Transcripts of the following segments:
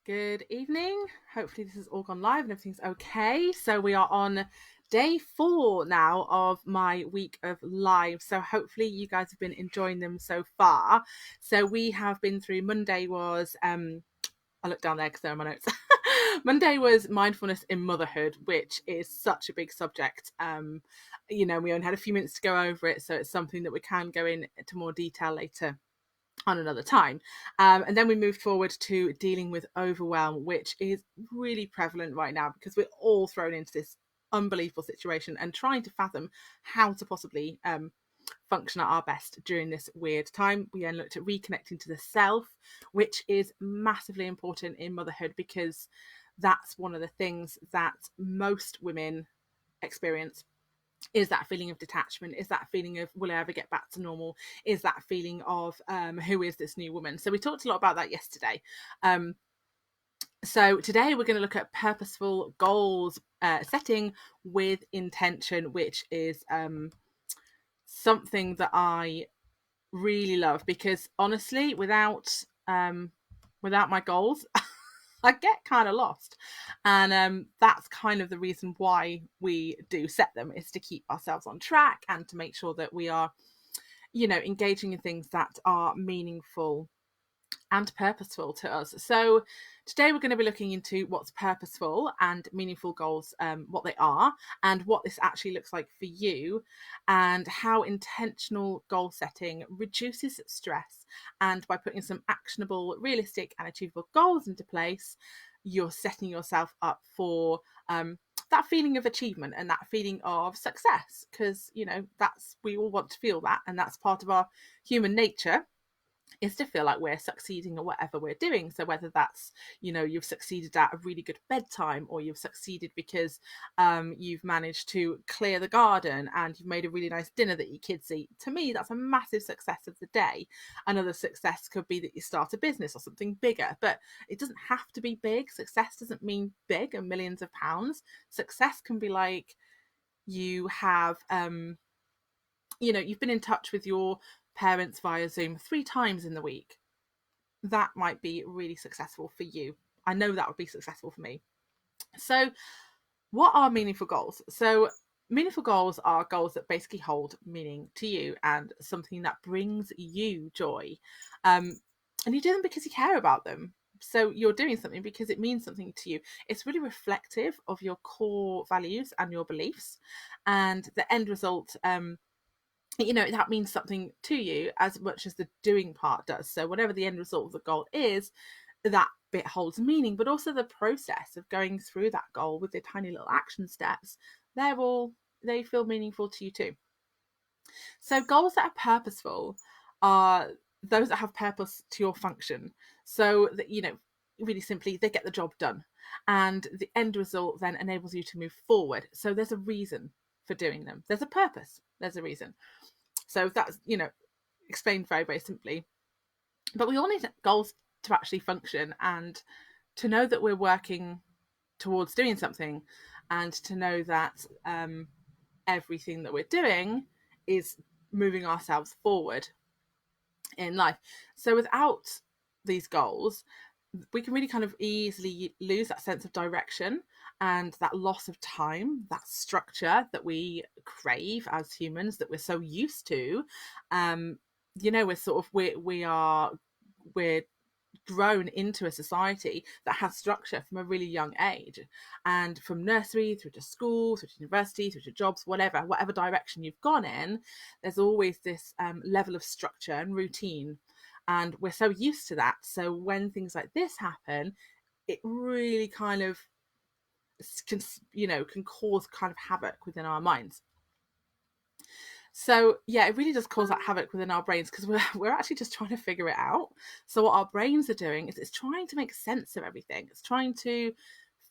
Good evening. Hopefully this has all gone live and everything's okay. So we are on day 4 now of my week of live. So hopefully you guys have been enjoying them so far. So we have been through Monday was I looked down there because they're on my notes. Monday was mindfulness in motherhood, which is such a big subject. We only had a few minutes to go over it, so it's something that we can go into more detail later on another time. And then we moved forward to dealing with overwhelm, which is really prevalent right now because we're all thrown into this unbelievable situation and trying to fathom how to possibly function at our best during this weird time. We then looked at reconnecting to the self, which is massively important in motherhood because that's one of the things that most women experience, is that feeling of detachment, is that feeling of will I ever get back to normal, is that feeling of who is this new woman. So we talked a lot about that yesterday. So today we're going to look at purposeful goals setting with intention, which is something that I really love because honestly without my goals I get kind of lost. And that's kind of the reason why we do set them, is to keep ourselves on track and to make sure that we are, engaging in things that are meaningful and purposeful to us. So today we're going to be looking into what's purposeful and meaningful goals, what they are, and what this actually looks like for you, and how intentional goal setting reduces stress. And by putting some actionable, realistic, and achievable goals into place, you're setting yourself up for that feeling of achievement and that feeling of success, because that's, we all want to feel that, and that's part of our human nature, is to feel like we're succeeding at whatever we're doing. So whether that's, you've succeeded at a really good bedtime, or you've succeeded because you've managed to clear the garden and you've made a really nice dinner that your kids eat. To me, that's a massive success of the day. Another success could be that you start a business or something bigger, but it doesn't have to be big. Success doesn't mean big and millions of pounds. Success can be like you have you've been in touch with your parents via Zoom 3 times in the week. That might be really successful for you. I know that would be successful for me. So, what are meaningful goals? So, meaningful goals are goals that basically hold meaning to you and something that brings you joy. And you do them because you care about them. So, you're doing something because it means something to you. It's really reflective of your core values and your beliefs. And the end result, that means something to you as much as the doing part does. So whatever the end result of the goal is, that bit holds meaning, but also the process of going through that goal with the tiny little action steps, they feel meaningful to you too. So goals that are purposeful are those that have purpose to your function. So that, really simply, they get the job done, and the end result then enables you to move forward. So there's a reason for doing them. There's a purpose. There's a reason. So that's, explained very, very simply. But we all need goals to actually function, and to know that we're working towards doing something, and to know that everything that we're doing is moving ourselves forward in life. So without these goals, we can really kind of easily lose that sense of direction and that loss of time, that structure that we crave as humans, that we're so used to. We're sort of we're grown into a society that has structure from a really young age, and from nursery through to school, through to university, through to jobs, whatever direction you've gone in, there's always this level of structure and routine, and we're so used to that. So when things like this happen, it really kind of can cause kind of havoc within our minds. So yeah, it really does cause that havoc within our brains, because we're actually just trying to figure it out. So what our brains are doing is it's trying to make sense of everything. It's trying to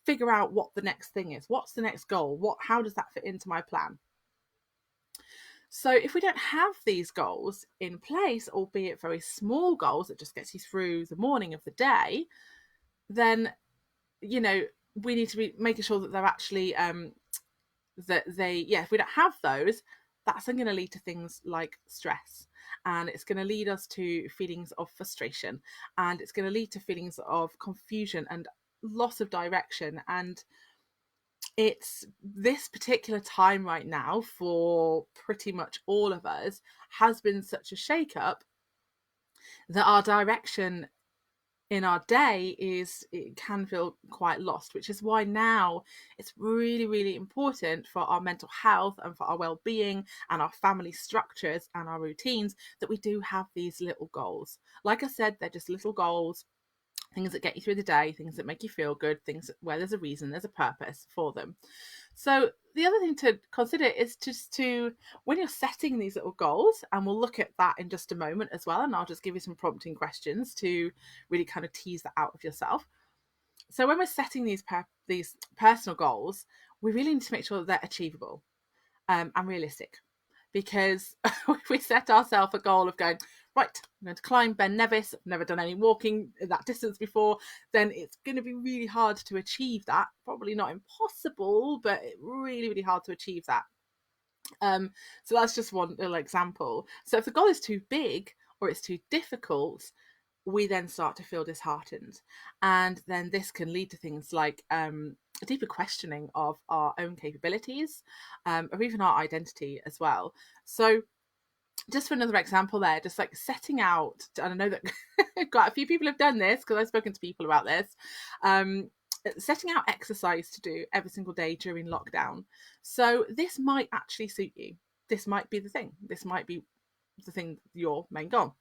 figure out what the next thing is. What's the next goal? How does that fit into my plan? So if we don't have these goals in place, albeit very small goals that just gets you through the morning of the day, then we need to be making sure that they're actually if we don't have those, that's then going to lead to things like stress and it's going to lead us to feelings of frustration, and it's going to lead to feelings of confusion and loss of direction. And it's this particular time right now for pretty much all of us has been such a shake-up that our direction in our day it can feel quite lost, which is why now it's really, really important for our mental health and for our well-being and our family structures and our routines that we do have these little goals. Like I said, they're just little goals, things that get you through the day, things that make you feel good, things where there's a reason, there's a purpose for them. So the other thing to consider is just to, when you're setting these little goals, and we'll look at that in just a moment as well, and I'll just give you some prompting questions to really kind of tease that out of yourself. So when we're setting these personal goals, we really need to make sure that they're achievable and realistic. Because if we set ourselves a goal of going, right, I'm going to climb Ben Nevis, I've never done any walking that distance before, then it's going to be really hard to achieve that. Probably not impossible, but really, really hard to achieve that. So that's just one little example. So if the goal is too big or it's too difficult, we then start to feel disheartened. And then this can lead to things like a deeper questioning of our own capabilities, or even our identity as well. So just for another example there, just like setting out, and I know that quite a few people have done this because I've spoken to people about this, setting out exercise to do every single day during lockdown. So this might actually suit you. This might be the thing. This might be the thing, your main goal.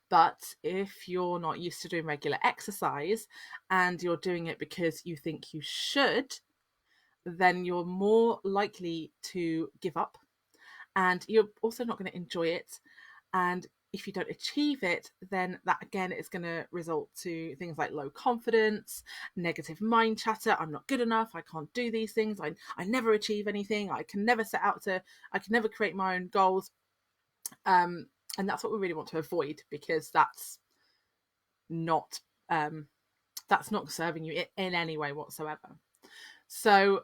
But if you're not used to doing regular exercise and you're doing it because you think you should, then you're more likely to give up, and you're also not going to enjoy it. And if you don't achieve it, then that again is going to result to things like low confidence, negative mind chatter. I'm not good enough. I can't do these things. I never achieve anything. I can never create my own goals. And that's what we really want to avoid, because that's not serving you in any way whatsoever. So,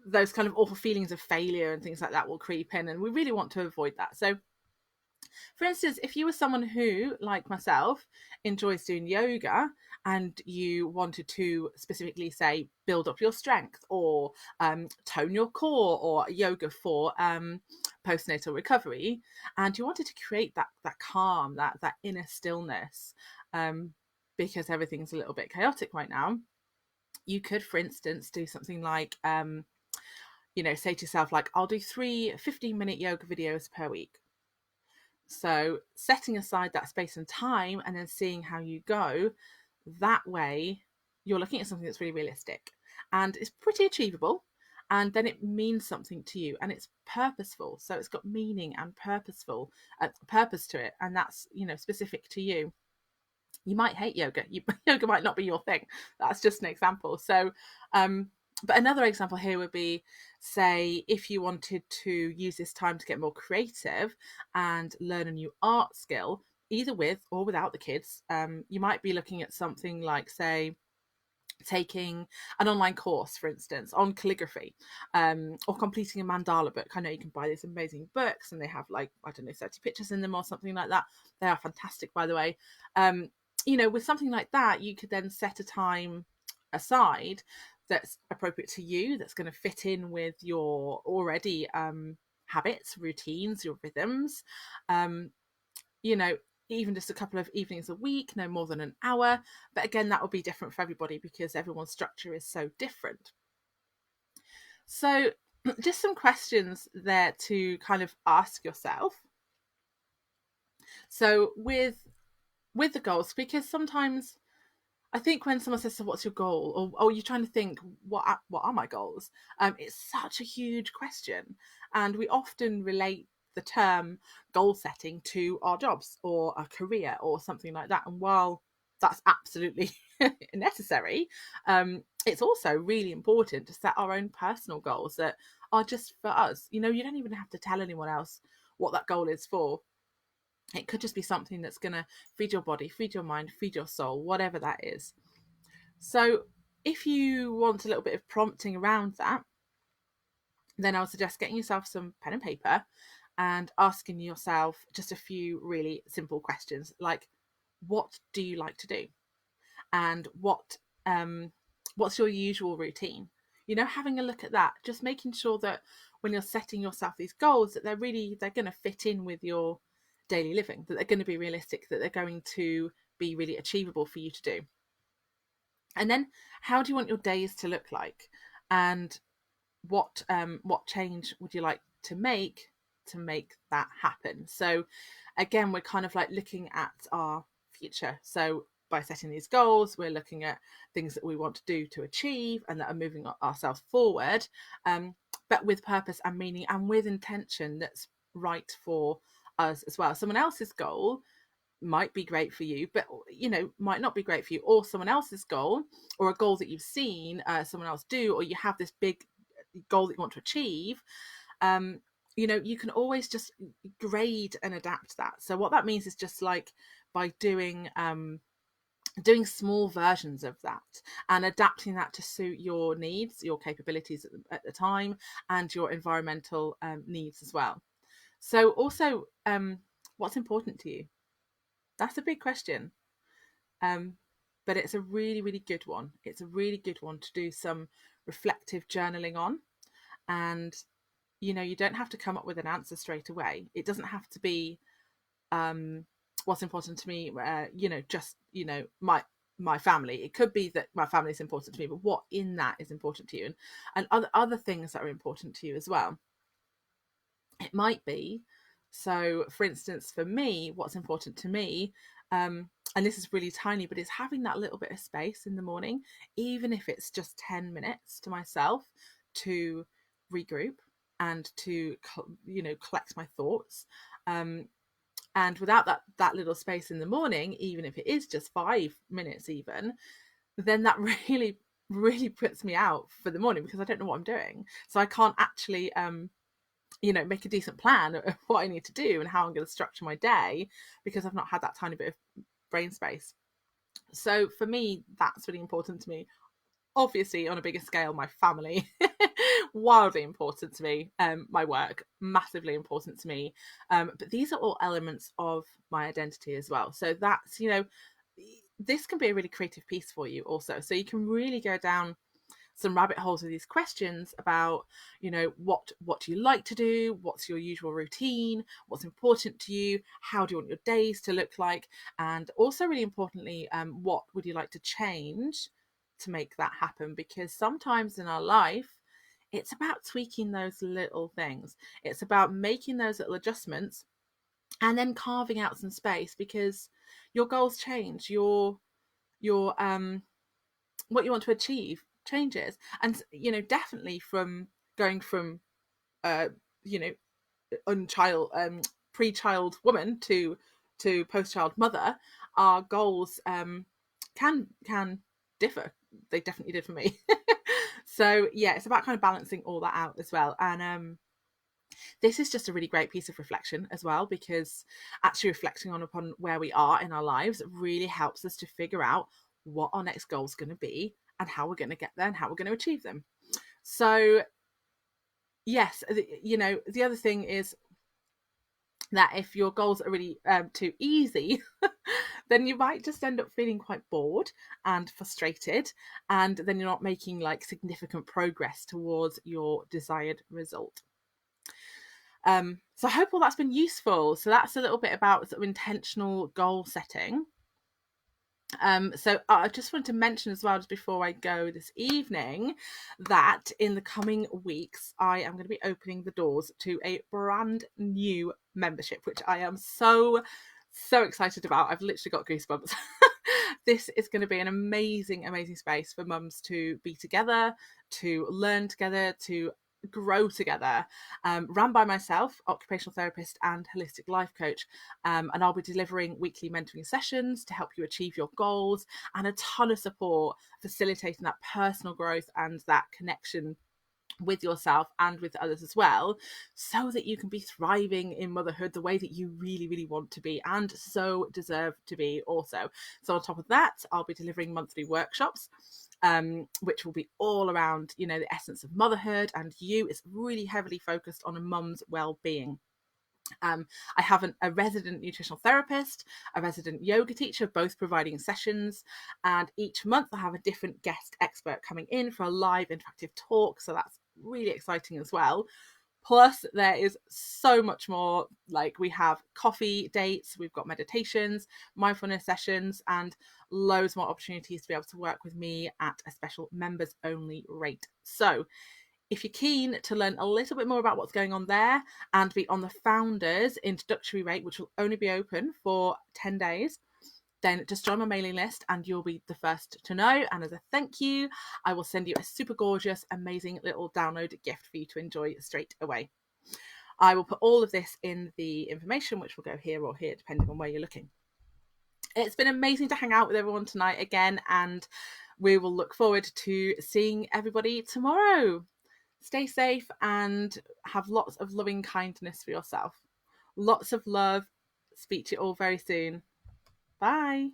those kind of awful feelings of failure and things like that will creep in, and we really want to avoid that. So for instance, if you were someone who, like myself, enjoys doing yoga, and you wanted to specifically say build up your strength, or tone your core, or yoga for postnatal recovery, and you wanted to create that calm, that inner stillness, because everything's a little bit chaotic right now, you could, for instance, do something like say to yourself, like, I'll do 3 15-minute yoga videos per week. So setting aside that space and time and then seeing how you go, that way you're looking at something that's really realistic and it's pretty achievable, and then it means something to you and it's purposeful. So it's got meaning and purpose to it, and that's specific to you. You might hate yoga. Yoga might not be your thing. That's just an example. So but another example here would be, say, if you wanted to use this time to get more creative and learn a new art skill, either with or without the kids, you might be looking at something like, say, taking an online course, for instance, on calligraphy, or completing a mandala book. I know you can buy these amazing books and they have, like, I don't know, 30 pictures in them or something like that. They are fantastic, by the way. With something like that, you could then set a time aside that's appropriate to you, that's going to fit in with your already habits, routines, your rhythms. Even just a couple of evenings a week, no more than an hour. But again, that will be different for everybody because everyone's structure is so different. So just some questions there to kind of ask yourself. So with the goals, because sometimes I think when someone says, so what's your goal? Or you're trying to think, what are my goals? It's such a huge question. And we often relate the term goal setting to our jobs or a career or something like that. And while that's absolutely necessary, it's also really important to set our own personal goals that are just for us. You don't even have to tell anyone else what that goal is for. It could just be something that's going to feed your body, feed your mind, feed your soul, whatever that is. So if you want a little bit of prompting around that, then I would suggest getting yourself some pen and paper and asking yourself just a few really simple questions like, what do you like to do? And what's your usual routine? You know, having a look at that, just making sure that when you're setting yourself these goals, that they're going to fit in with your daily living, that they're going to be realistic, that they're going to be really achievable for you to do. And then, how do you want your days to look like? And what change would you like to make that happen? So again, we're kind of like looking at our future. So by setting these goals, we're looking at things that we want to do to achieve and that are moving ourselves forward, but with purpose and meaning and with intention that's right for us as well. Someone else's goal might be great for you, but you know, might not be great for you, or someone else's goal, or a goal that you've seen someone else do, or you have this big goal that you want to achieve. You know, you can always just grade and adapt that. So what that means is just like by doing small versions of that and adapting that to suit your needs, your capabilities at the time, and your environmental needs as well. So also, what's important to you? That's a big question. But it's a really, really good one. It's a really good one to do some reflective journaling on. And, you know, you don't have to come up with an answer straight away. It doesn't have to be what's important to me, you know, just, you know, my family. It could be that my family is important to me, but what in that is important to you, and other things that are important to you as well. It might be, so for instance, for me, what's important to me, and this is really tiny, but it's having that little bit of space in the morning, even if it's just 10 minutes to myself to regroup and to, you know, collect my thoughts. And without that little space in the morning, even if it is just 5 minutes even, then that really, really puts me out for the morning, because I don't know what I'm doing. So I can't actually you know, make a decent plan of what I need to do and how I'm going to structure my day, because I've not had that tiny bit of brain space. So for me, that's really important to me. Obviously, on a bigger scale, my family, wildly important to me. My work, massively important to me. But these are all elements of my identity as well. So that's, you know, this can be a really creative piece for you also. So you can really go down some rabbit holes with these questions about, you know, what do you like to do, what's your usual routine, what's important to you, how do you want your days to look like, and also really importantly, what would you like to change to make that happen? Because sometimes in our life, it's about tweaking those little things, it's about making those little adjustments and then carving out some space, because your goals change, your what you want to achieve changes. And you know, definitely from going from you know, unchild pre-child woman to post-child mother, our goals can differ. They definitely did for me. So yeah, it's about kind of balancing all that out as well. And this is just a really great piece of reflection as well, because actually reflecting on upon where we are in our lives really helps us to figure out what our next goal is going to be and how we're going to get there and how we're going to achieve them. So yes, you know, the other thing is that if your goals are really too easy, then you might just end up feeling quite bored and frustrated, and then you're not making like significant progress towards your desired result. So I hope all that's been useful. So that's a little bit about sort of intentional goal setting. So I just wanted to mention as well, just before I go this evening, that in the coming weeks, I am going to be opening the doors to a brand new membership, which I am so excited about. I've literally got goosebumps. This is going to be an amazing space for mums to be together, to learn together, to grow together, run by myself, occupational therapist and holistic life coach, and I'll be delivering weekly mentoring sessions to help you achieve your goals, and a ton of support facilitating that personal growth and that connection with yourself and with others as well, so that you can be thriving in motherhood the way that you really want to be and so deserve to be also. So on top of that, I'll be delivering monthly workshops, which will be all around, you know, the essence of motherhood and you. It's really heavily focused on a mum's well-being. I have a resident nutritional therapist, a resident yoga teacher, both providing sessions. And each month I have a different guest expert coming in for a live interactive talk. So that's really exciting as well. Plus, there is so much more. Like, we have coffee dates, we've got meditations, mindfulness sessions, and loads more opportunities to be able to work with me at a special members only rate. So if you're keen to learn a little bit more about what's going on there and be on the founders introductory rate, which will only be open for 10 days, then just join my mailing list and you'll be the first to know. And as a thank you, I will send you a super gorgeous, amazing little download gift for you to enjoy straight away. I will put all of this in the information, which will go here or here, depending on where you're looking. It's been amazing to hang out with everyone tonight again, and we will look forward to seeing everybody tomorrow. Stay safe and have lots of loving kindness for yourself. Lots of love. Speak to you all very soon. Bye.